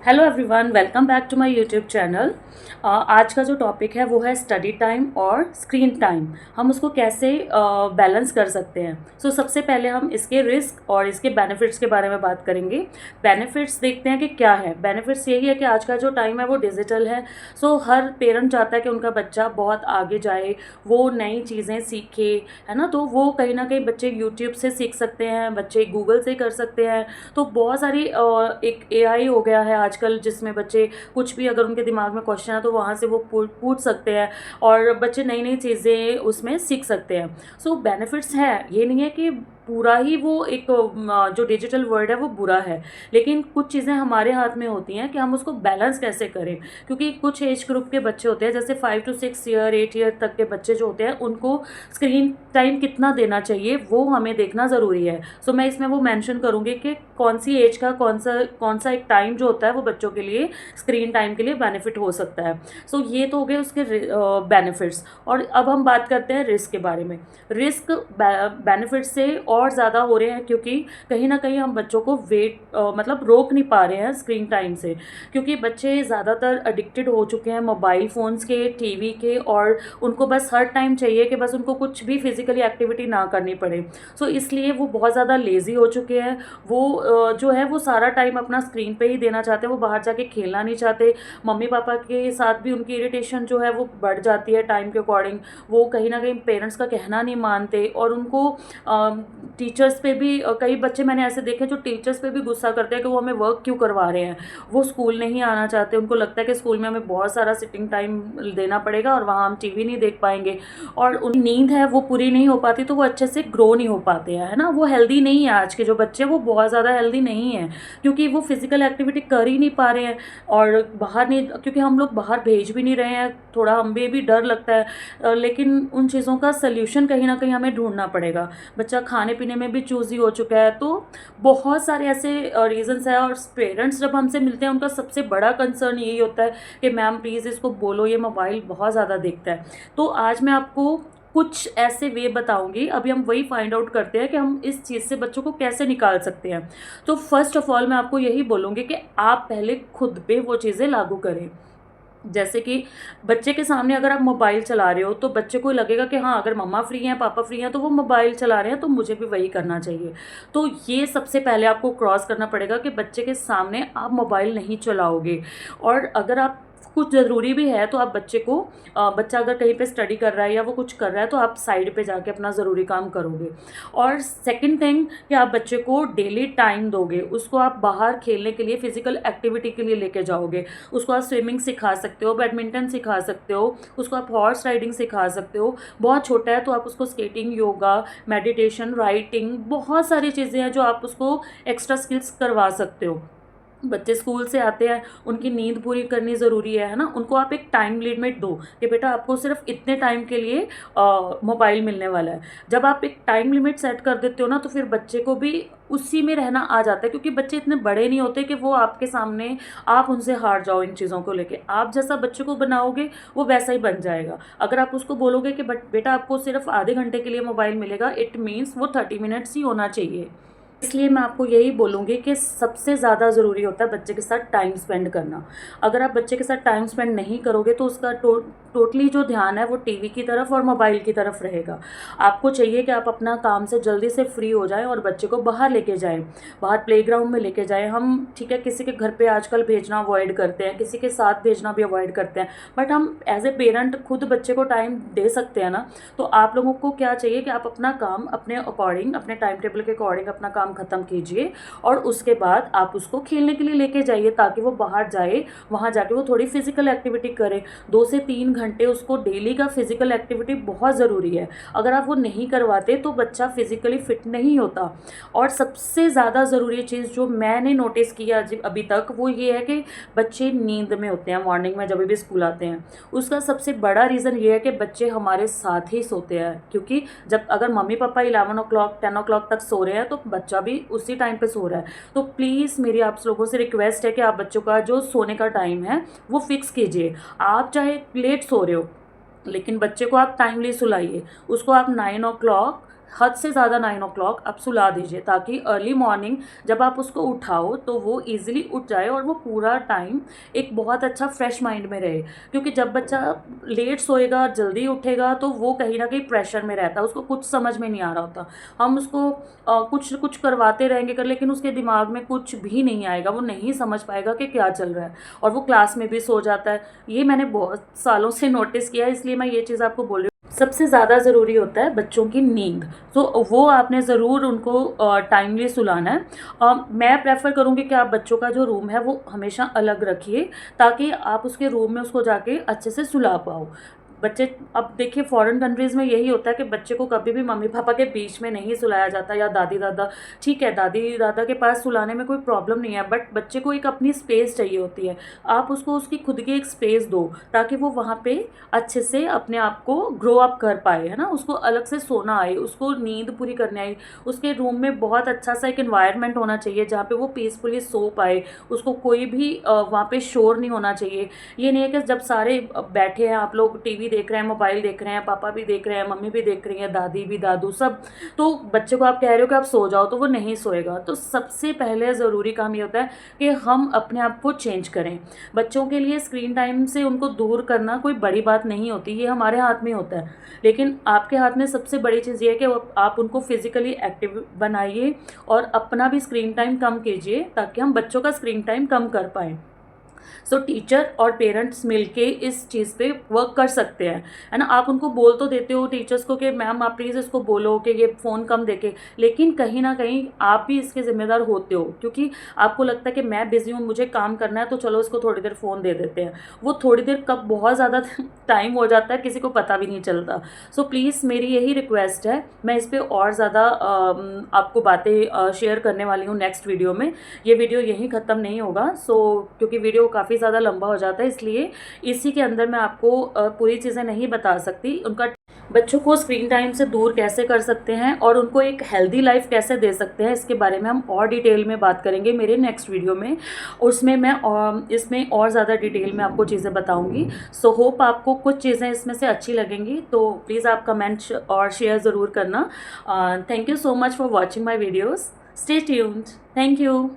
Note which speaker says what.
Speaker 1: Hello everyone, welcome back to my YouTube channel. आज का जो टॉपिक है वो है स्टडी टाइम और स्क्रीन टाइम। हम उसको कैसे बैलेंस कर सकते हैं। सबसे पहले हम इसके रिस्क और इसके बेनिफिट्स के बारे में बात करेंगे। बेनिफिट्स देखते हैं कि क्या है। बेनिफिट्स यही है कि आज का जो टाइम है वो डिजिटल है। हर पेरेंट चाहता है कि उनका बच्चा बहुत आगे जाए, वो नई चीज़ें सीखे, है ना। तो वो कहीं ना कहीं बच्चे यूट्यूब से सीख सकते हैं, बच्चे गूगल से कर सकते हैं। तो बहुत सारी एक एआई हो गया है आजकल, जिसमें बच्चे कुछ भी अगर उनके दिमाग में क्वेश्चन है तो वहाँ से वो पूछ सकते हैं और बच्चे नई नई चीज़ें उसमें सीख सकते हैं। बेनिफिट्स हैं, ये नहीं है कि पूरा ही वो एक जो डिजिटल वर्ल्ड है वो बुरा है, लेकिन कुछ चीज़ें हमारे हाथ में होती हैं कि हम उसको बैलेंस कैसे करें। क्योंकि कुछ एज ग्रुप के बच्चे होते हैं, जैसे 5 to 6 ईयर 8 ईयर तक के बच्चे जो होते हैं, उनको स्क्रीन टाइम कितना देना चाहिए वो हमें देखना ज़रूरी है। मैं इसमें वो मेंशन करूँगी कि कौन सी एज का कौन सा एक टाइम जो होता है वो बच्चों के लिए स्क्रीन टाइम के लिए बेनिफिट हो सकता है। ये तो हो गए उसके बेनिफिट्स। और अब हम बात करते हैं रिस्क के बारे में। रिस्क बेनिफिट से और ज़्यादा हो रहे हैं, क्योंकि कहीं ना कहीं हम बच्चों को मतलब रोक नहीं पा रहे हैं स्क्रीन टाइम से। क्योंकि बच्चे ज़्यादातर एडिक्टेड हो चुके हैं मोबाइल फ़ोन्स के, टीवी के, और उनको बस हर टाइम चाहिए कि बस उनको कुछ भी फिजिकली एक्टिविटी ना करनी पड़े। इसलिए वो बहुत ज़्यादा लेज़ी हो चुके हैं। वो जो है वो सारा टाइम अपना स्क्रीन पे ही देना चाहते हैं, वो बाहर जाके खेलना नहीं चाहते। मम्मी पापा के साथ भी उनकी इरिटेशन जो है वो बढ़ जाती है टाइम के अकॉर्डिंग। वो कहीं ना कहीं पेरेंट्स का कहना नहीं मानते, और उनको टीचर्स पे भी कई बच्चे मैंने ऐसे देखे जो टीचर्स पे भी गुस्सा करते हैं कि वो हमें वर्क क्यों करवा रहे हैं। वो स्कूल नहीं आना चाहते, उनको लगता है कि स्कूल में हमें बहुत सारा सिटिंग टाइम देना पड़ेगा और वहाँ हम टीवी नहीं देख पाएंगे, और उनकी नींद है वो पूरी नहीं हो पाती, तो वो अच्छे से ग्रो नहीं हो पाते हैं, है ना। वो हेल्दी नहीं है, आज के जो बच्चे वो बहुत ज़्यादा हेल्दी नहीं है, क्योंकि वो फिजिकल एक्टिविटी कर ही नहीं पा रहे हैं। और बाहर नहीं, क्योंकि हम लोग बाहर भेज भी नहीं रहे हैं, थोड़ा हमें भी डर लगता है। लेकिन उन चीज़ों का सल्यूशन कहीं ना कहीं हमें ढूंढना पड़ेगा। बच्चा खाने पीने में भी चूज़ी हो चुका है, तो बहुत सारे ऐसे रीजंस हैं। और पेरेंट्स जब हमसे मिलते हैं, उनका सबसे बड़ा कंसर्न यही होता है कि मैम प्लीज़ इसको बोलो, ये मोबाइल बहुत ज़्यादा देखता है। तो आज मैं आपको कुछ ऐसे वे बताऊंगी। अभी हम वही फाइंड आउट करते हैं कि हम इस चीज़ से बच्चों को कैसे निकाल सकते हैं। फर्स्ट ऑफ ऑल मैं आपको यही बोलूँगी कि आप पहले खुद पे वो चीज़ें लागू करें। जैसे कि बच्चे के सामने अगर आप मोबाइल चला रहे हो, तो बच्चे को लगेगा कि हाँ, अगर मम्मा फ्री हैं, पापा फ्री हैं, तो वो मोबाइल चला रहे हैं, तो मुझे भी वही करना चाहिए। तो ये सबसे पहले आपको क्रॉस करना पड़ेगा कि बच्चे के सामने आप मोबाइल नहीं चलाओगे। और अगर आप कुछ ज़रूरी भी है तो आप बच्चे को बच्चा अगर कहीं पे स्टडी कर रहा है या वो कुछ कर रहा है, तो आप साइड पे जाके अपना ज़रूरी काम करोगे। और सेकंड थिंग कि आप बच्चे को डेली टाइम दोगे, उसको आप बाहर खेलने के लिए, फिजिकल एक्टिविटी के लिए लेके जाओगे। उसको आप स्विमिंग सिखा सकते हो, बैडमिंटन सिखा सकते हो, उसको आप हॉर्स राइडिंग सिखा सकते हो। बहुत छोटा है तो आप उसको स्केटिंग, योगा, मेडिटेशन, राइटिंग, बहुत सारी चीज़ें हैं जो आप उसको एक्स्ट्रा स्किल्स करवा सकते हो। बच्चे स्कूल से आते हैं, उनकी नींद पूरी करनी ज़रूरी है ना। उनको आप एक टाइम लिमिट दो कि बेटा आपको सिर्फ इतने टाइम के लिए मोबाइल मिलने वाला है। जब आप एक टाइम लिमिट सेट कर देते हो ना, तो फिर बच्चे को भी उसी में रहना आ जाता है, क्योंकि बच्चे इतने बड़े नहीं होते कि वो आपके सामने आप उनसे हार जाओ इन चीज़ों को लेके। आप जैसा बच्चे को बनाओगे वो वैसा ही बन जाएगा। अगर आप उसको बोलोगे कि बेटा आपको सिर्फ आधे घंटे के लिए मोबाइल मिलेगा, इट मीन्स वो 30 मिनट्स ही होना चाहिए। इसलिए मैं आपको यही बोलूँगी कि सबसे ज़्यादा ज़रूरी होता है बच्चे के साथ टाइम स्पेंड करना। अगर आप बच्चे के साथ टाइम स्पेंड नहीं करोगे, तो उसका टोटली जो ध्यान है वो टीवी की तरफ और मोबाइल की तरफ रहेगा। आपको चाहिए कि आप अपना काम से जल्दी से फ्री हो जाएं और बच्चे को बाहर लेके जाएं, बाहर प्लेग्राउंड में लेके जाएं। हम ठीक है, किसी के घर पे आजकल भेजना अवॉइड करते हैं, किसी के साथ भेजना भी अवॉइड करते हैं, बट हम एज ए पेरेंट खुद बच्चे को टाइम दे सकते हैं ना। तो आप लोगों को क्या चाहिए कि आप अपना काम अपने अकॉर्डिंग, अपने टाइम टेबल के अकॉर्डिंग अपना काम ख़त्म कीजिए, और उसके बाद आप उसको खेलने के लिए लेके जाइए, ताकि वो बाहर जाए, वहाँ जाके वो थोड़ी फिजिकल एक्टिविटी करे। 2 से 3 घंटे उसको डेली का फिजिकल एक्टिविटी बहुत ज़रूरी है। अगर आप वो नहीं करवाते तो बच्चा फिजिकली फिट नहीं होता। और सबसे ज़्यादा ज़रूरी चीज़ जो मैंने नोटिस किया अभी तक, वो ये है कि बच्चे नींद में होते हैं मॉर्निंग में जब भी स्कूल आते हैं। उसका सबसे बड़ा रीज़न ये है कि बच्चे हमारे साथ ही सोते हैं, क्योंकि जब अगर मम्मी पापा 11 o'clock 10 o'clock तक सो रहे हैं, तो बच्चा भी उसी टाइम पे सो रहा है। तो प्लीज़ मेरी आप लोगों से रिक्वेस्ट है कि आप बच्चों का जो सोने का टाइम है वो फिक्स कीजिए। आप चाहे लेट सो रहे हो, लेकिन बच्चे को आप टाइमली सुलाइए। उसको आप 9 o'clock हद से ज़्यादा 9 o'clock आप सुला दीजिए, ताकि अर्ली मॉर्निंग जब आप उसको उठाओ तो वो ईज़िली उठ जाए और वो पूरा टाइम एक बहुत अच्छा फ्रेश माइंड में रहे। क्योंकि जब बच्चा लेट सोएगा, जल्दी उठेगा, तो वो कहीं न कहीं प्रेशर में रहता है, उसको कुछ समझ में नहीं आ रहा होता। हम उसको कुछ कुछ करवाते रहेंगे लेकिन उसके दिमाग में कुछ भी नहीं आएगा, वो नहीं समझ पाएगा कि क्या चल रहा है, और वो क्लास में भी सो जाता है। ये मैंने बहुत सालों से नोटिस किया है, इसलिए मैं ये चीज़ आपको बोल रही हूँ। सबसे ज़्यादा ज़रूरी होता है बच्चों की नींद, तो वो आपने ज़रूर उनको टाइमली सुलाना है। मैं प्रेफ़र करूँगी कि आप बच्चों का जो रूम है वो हमेशा अलग रखिए, ताकि आप उसके रूम में उसको जाके अच्छे से सुला पाओ। बच्चे, अब देखिए फॉरेन कंट्रीज़ में यही होता है कि बच्चे को कभी भी मम्मी पापा के बीच में नहीं सुलाया जाता, या दादी दादा, ठीक है दादी दादा के पास सुलाने में कोई प्रॉब्लम नहीं है, बट बच्चे को एक अपनी स्पेस चाहिए होती है। आप उसको उसकी खुद की एक स्पेस दो, ताकि वो वहाँ पे अच्छे से अपने आप को ग्रो अप कर पाए, है ना। उसको अलग से सोना आए, उसको नींद पूरी करने आए। उसके रूम में बहुत अच्छा सा एक एनवायरनमेंट होना चाहिए जहाँ पे वो पीसफुली सो पाए, उसको कोई भी वहाँ पे शोर नहीं होना चाहिए। ये नहीं है कि जब सारे बैठे हैं, आप लोग टीवी देख रहे हैं, मोबाइल देख रहे हैं, पापा भी देख रहे हैं, मम्मी भी देख रही हैं, दादी भी, दादू सब, तो बच्चे को आप कह रहे हो कि आप सो जाओ, तो वो नहीं सोएगा। तो सबसे पहले ज़रूरी काम ये होता है कि हम अपने आप को चेंज करें। बच्चों के लिए स्क्रीन टाइम से उनको दूर करना कोई बड़ी बात नहीं होती, ये हमारे हाथ में होता है। लेकिन आपके हाथ में सबसे बड़ी चीज़ ये है कि आप उनको फिज़िकली एक्टिव बनाइए और अपना भी स्क्रीन टाइम कम कीजिए, ताकि हम बच्चों का स्क्रीन टाइम कम कर पाएँ। सो टीचर और पेरेंट्स मिलके इस चीज़ पे वर्क कर सकते हैं, है ना। आप उनको बोल तो देते हो टीचर्स को कि मैम आप प्लीज़ इसको बोलो कि ये फ़ोन कम देखे, लेकिन कहीं ना कहीं आप भी इसके ज़िम्मेदार होते हो, क्योंकि आपको लगता है कि मैं बिज़ी हूँ, मुझे काम करना है, तो चलो इसको थोड़ी देर फ़ोन दे देते हैं। वो थोड़ी देर कब बहुत ज़्यादा टाइम हो जाता है, किसी को पता भी नहीं चलता। सो प्लीज़ मेरी यही रिक्वेस्ट है, मैं इस पर और ज़्यादा आपको बातें शेयर करने वाली हूँ नेक्स्ट वीडियो में। ये वीडियो यहीं ख़त्म नहीं होगा, क्योंकि वीडियो काफ़ी ज़्यादा लंबा हो जाता है, इसलिए इसी के अंदर मैं आपको पूरी चीज़ें नहीं बता सकती। उनका बच्चों को स्क्रीन टाइम से दूर कैसे कर सकते हैं और उनको एक हेल्दी लाइफ कैसे दे सकते हैं, इसके बारे में हम और डिटेल में बात करेंगे मेरे नेक्स्ट वीडियो में। उसमें मैं इसमें और ज़्यादा डिटेल में आपको चीज़ें बताऊंगी। सो होप आपको कुछ चीज़ें इसमें से अच्छी लगेंगी, तो प्लीज़ आप कमेंट और शेयर ज़रूर करना। Thank you so much for watching my videos. Stay tuned. Thank you.